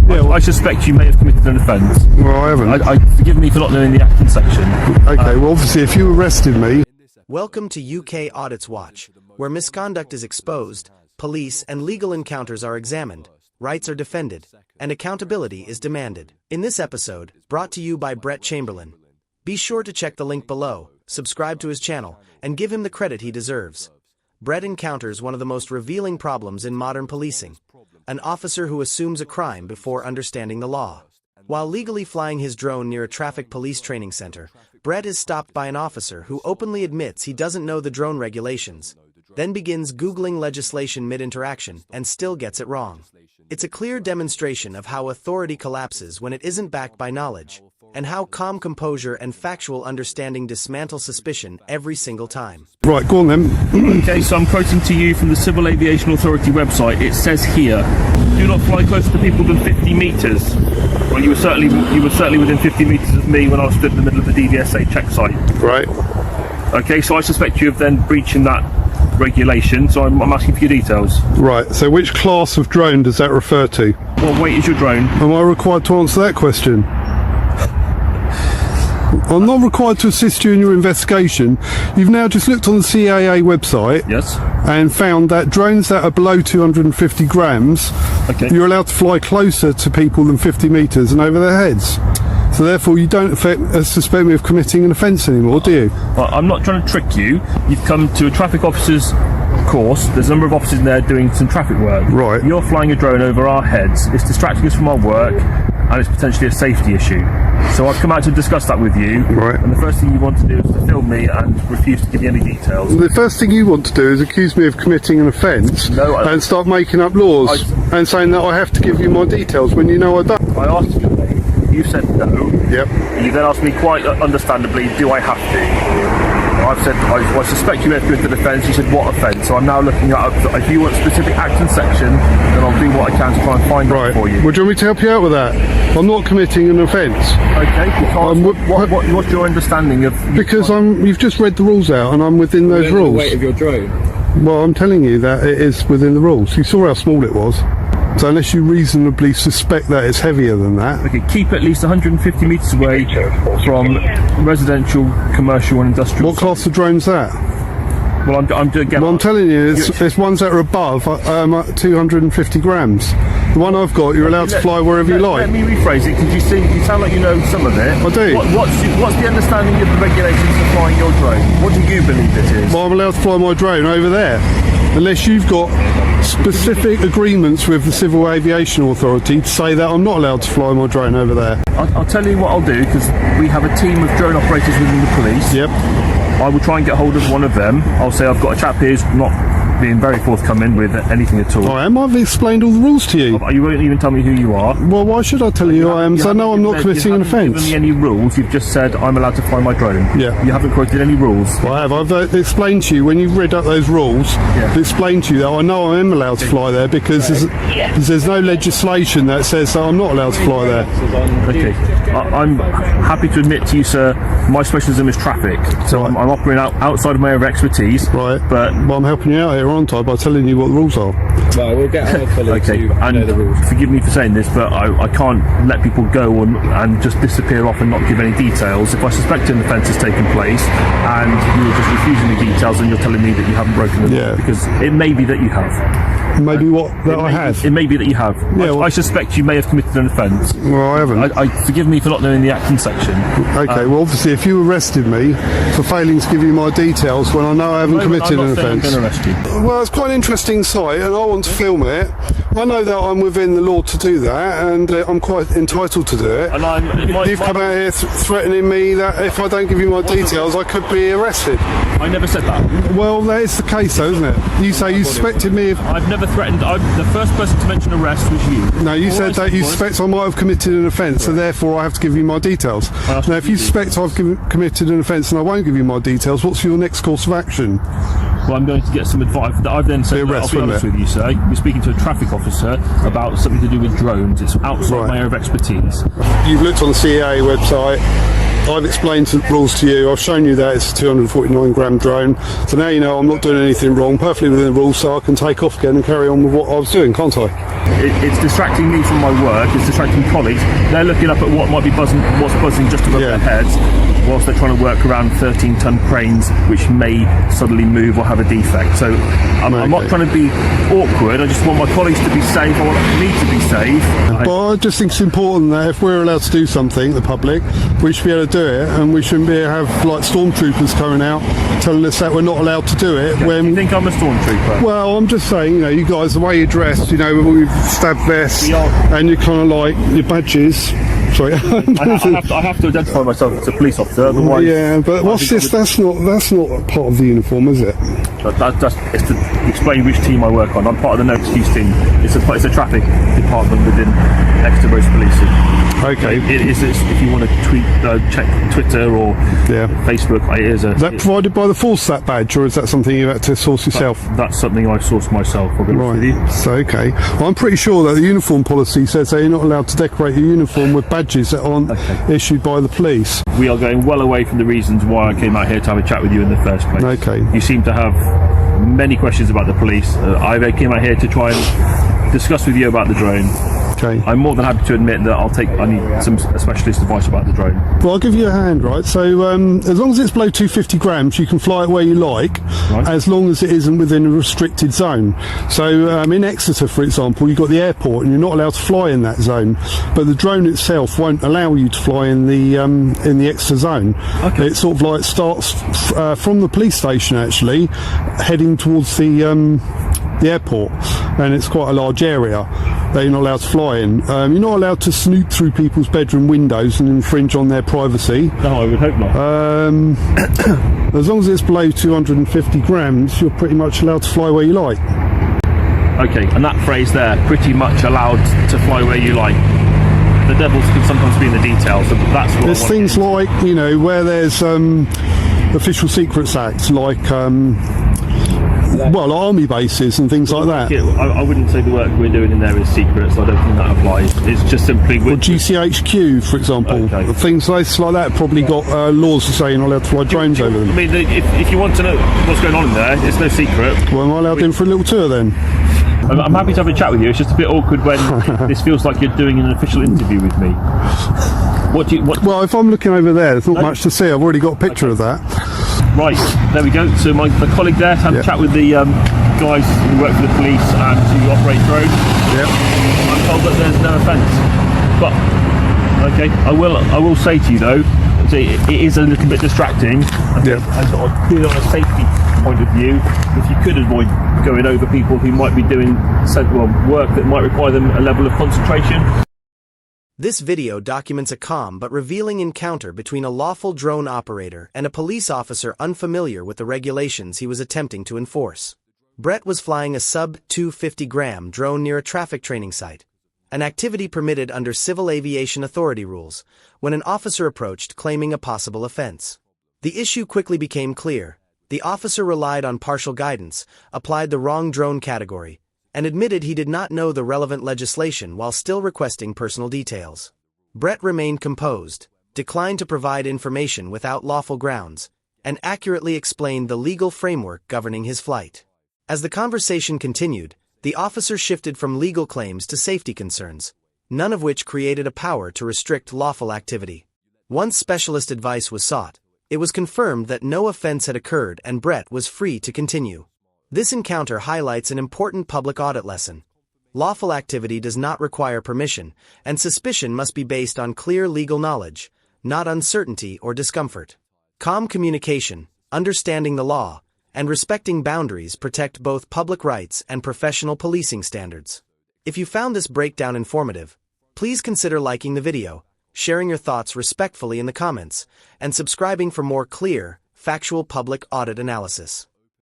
Yeah, I suspect you may have committed an offence. Well, I haven't. Forgive me for not knowing the acting section. Okay, well, obviously, if you arrested me... Welcome to UK Audits Watch, where misconduct is exposed, police and legal encounters are examined, rights are defended, and accountability is demanded. In this episode, brought to you by Brett Chamberlain. Be sure to check the link below, subscribe to his channel, and give him the credit he deserves. Brett encounters one of the most revealing problems in modern policing: an officer who assumes a crime before understanding the law. While legally flying his drone near a traffic police training center, Brett is stopped by an officer who openly admits he doesn't know the drone regulations, then begins Googling legislation mid-interaction and still gets it wrong. It's a clear demonstration of how authority collapses when it isn't backed by knowledge, and how calm composure and factual understanding dismantle suspicion every single time. Right, go on then. Okay, so I'm quoting to you from the Civil Aviation Authority website. It says here, do not fly closer to people than 50 metres. Well, you were certainly within 50 metres of me when I stood in the middle of the DVSA check site. Right. Okay, so I suspect you of then breaching that regulation, so I'm asking for your details. Right, so which class of drone does that refer to? What weight is your drone? Am I required to answer that question? I'm not required to assist you in your investigation. You've now just looked on the CAA website. Yes. And found that drones that are below 250 grams, okay, you're allowed to fly closer to people than 50 metres and over their heads. So therefore you don't suspect me of committing an offence anymore, do you? Well, I'm not trying to trick you. You've come to a traffic officer's course. There's a number of officers in there doing some traffic work. Right. You're flying a drone over our heads. It's distracting us from our work, and it's potentially a safety issue. So I've come out to discuss that with you. Right. And the first thing you want to do is to film me and refuse to give you any details. The first thing you want to do is accuse me of committing an offence and start making up laws and saying that I have to give you my details when you know I don't. I asked you, you said no. Yep. You then asked me quite understandably, do I have to? I've said, I suspect you may have committed an offence. You said, what offence? So I'm now looking at, if you want a specific action section, then I'll do what I can to try and find that for you. Well, do you want me to help you out with that? I'm not committing an offence. Okay, because what's your understanding of... Because you've just read the rules out and I'm within those rules. The weight of your drone? Well, I'm telling you that it is within the rules. You saw how small it was. So unless you reasonably suspect that it's heavier than that... Okay, keep at least 150 metres away from residential, commercial and industrial... What class of drone's that? Well, I'm telling you, it's ones that are above 250 grams. The one I've got, you're allowed to fly wherever you like. Let me rephrase it, because you sound like you know some of it. I do. What's the understanding of the regulations for flying your drone? What do you believe it is? Well, I'm allowed to fly my drone over there. Unless you've got specific agreements with the Civil Aviation Authority to say that I'm not allowed to fly my drone over there. I'll tell you what I'll do, because we have a team of drone operators within the police. Yep. I will try and get hold of one of them. I'll say I've got a chap here who's not being very forthcoming with anything at all. I am. I've explained all the rules to you. You won't even tell me who you are. Well, why should I tell you who I am? So I know I'm not committing an offence. You haven't given me any rules. You've just said I'm allowed to fly my drone. Yeah. You haven't quoted any rules. Well, I have. I've explained to you, when you've read up those rules, I've explained to you that I know I am allowed to fly there because there's no legislation that says that I'm not allowed to fly there. Okay. I'm happy to admit to you, sir, my specialism is traffic. So I'm operating outside of my area of expertise. Right. But I'm helping you out here, aren't I, by telling you what the rules are. Well, we'll get our colleagues to know the rules. Forgive me for saying this, but I can't let people go and just disappear off and not give any details. If I suspect an offence has taken place and you're just refusing the details and you're telling me that you haven't broken the law, because it may be that you have. Maybe I have. It may be that you have. Yeah, I suspect you may have committed an offence. Well, I haven't. Forgive me for not knowing the acting section. Okay, well, obviously, if you arrested me for failing to give you my details when I know I haven't committed an offence. I'm going to arrest you. Well, it's quite an interesting site, and I want to film it. I know that I'm within the law to do that, and I'm quite entitled to do it. And you've come out here threatening me that if I don't give you my details, I could be arrested. I never said that. Well, that is the case, though, isn't it? You say you suspected me of... I've never threatened. The first person to mention arrest was you. No, you said that you suspect I might have committed an offence, so therefore I have to give you my details. Now, if you suspect I've committed an offence and I won't give you my details, what's your next course of action? Well, I'm going to get some advice. I've then said, I'll be honest with you, sir. You're speaking to a traffic officer about something to do with drones. It's outside my area of expertise. You've looked on the CAA website I've explained the rules to you. I've shown you that it's a 249 gram drone. So now you know I'm not doing anything wrong, perfectly within the rules, so I can take off again and carry on with what I was doing, can't I? It's distracting me from my work. It's distracting colleagues. They're looking up at what might be buzzing, what's buzzing just above their heads, whilst they're trying to work around 13-ton cranes which may suddenly move or have a defect. So I'm not trying to be awkward. I just want my colleagues to be safe. I want me to be safe. But I just think it's important that if we're allowed to do something, the public, we should be able to do it, and we shouldn't be able to have like stormtroopers coming out telling us that we're not allowed to do it. When you think I'm a stormtrooper? Well, I'm just saying, you know, you guys, the way you're dressed, you know, with stab vests, and you're kind of like your badges. Sorry, I have to identify myself as a police officer. Otherwise, yeah, but what's this? That's not part of the uniform, is it? It's to explain which team I work on. I'm part of the no excuse team. It's a traffic department within Exeter Road Policing. Okay. It is. If you want to check Twitter or Facebook, it is. Is that provided by the force, that badge, or is that something you had to source yourself? That's something I sourced myself. I'll be honest with you. So, okay. Well, I'm pretty sure that the uniform policy says that you're not allowed to decorate your uniform with badges that aren't issued by the police. We are going well away from the reasons why I came out here to have a chat with you in the first place. Okay. You seem to have many questions about the police. I came out here to try and discuss with you about the drone. Okay. I'm more than happy to admit that I need some specialist advice about the drone. Well, I'll give you a hand, right? So as long as it's below 250 grams, you can fly it where you like, as long as it isn't within a restricted zone. So in Exeter, for example, you've got the airport and you're not allowed to fly in that zone, but the drone itself won't allow you to fly in the Exeter zone. Okay. It sort of like starts from the police station, actually, heading towards the airport, and it's quite a large area that you're not allowed to fly in. You're not allowed to snoop through people's bedroom windows and infringe on their privacy. No, I would hope not. As long as it's below 250 grams, you're pretty much allowed to fly where you like. Okay, and that phrase there, pretty much allowed to fly where you like. The devils can sometimes be in the details, but that's what there's things like, you know, where there's official secrets acts, like well, army bases and things like that. I wouldn't say the work we're doing in there is secrets. I don't think that applies. It's just simply... Well, GCHQ, for example. Okay. Things like that probably got laws to say you're not allowed to fly drones over them. I mean, if you want to know what's going on in there, it's no secret. Well, am I allowed in for a little tour then? I'm happy to have a chat with you. It's just a bit awkward when this feels like you're doing an official interview with me. Well, if I'm looking over there, there's not much to see. I've already got a picture of that. Right, there we go. So my colleague there had a chat with the guys who work for the police and who operate drones. I'm told that there's no offence. But okay, I will say to you though, it is a little bit distracting. And sort of purely on a safety point of view, if you could avoid going over people who might be doing work that might require them a level of concentration. This video documents a calm but revealing encounter between a lawful drone operator and a police officer unfamiliar with the regulations he was attempting to enforce. Brett was flying a sub-250-gram drone near a traffic training site, an activity permitted under Civil Aviation Authority rules, when an officer approached claiming a possible offense. The issue quickly became clear. The officer relied on partial guidance, applied the wrong drone category, and admitted he did not know the relevant legislation while still requesting personal details. Brett remained composed, declined to provide information without lawful grounds, and accurately explained the legal framework governing his flight. As the conversation continued, the officer shifted from legal claims to safety concerns, none of which created a power to restrict lawful activity. Once specialist advice was sought, it was confirmed that no offense had occurred and Brett was free to continue. This encounter highlights an important public audit lesson. Lawful activity does not require permission, and suspicion must be based on clear legal knowledge, not uncertainty or discomfort. Calm communication, understanding the law, and respecting boundaries protect both public rights and professional policing standards. If you found this breakdown informative, please consider liking the video, sharing your thoughts respectfully in the comments, and subscribing for more clear, factual public audit analysis.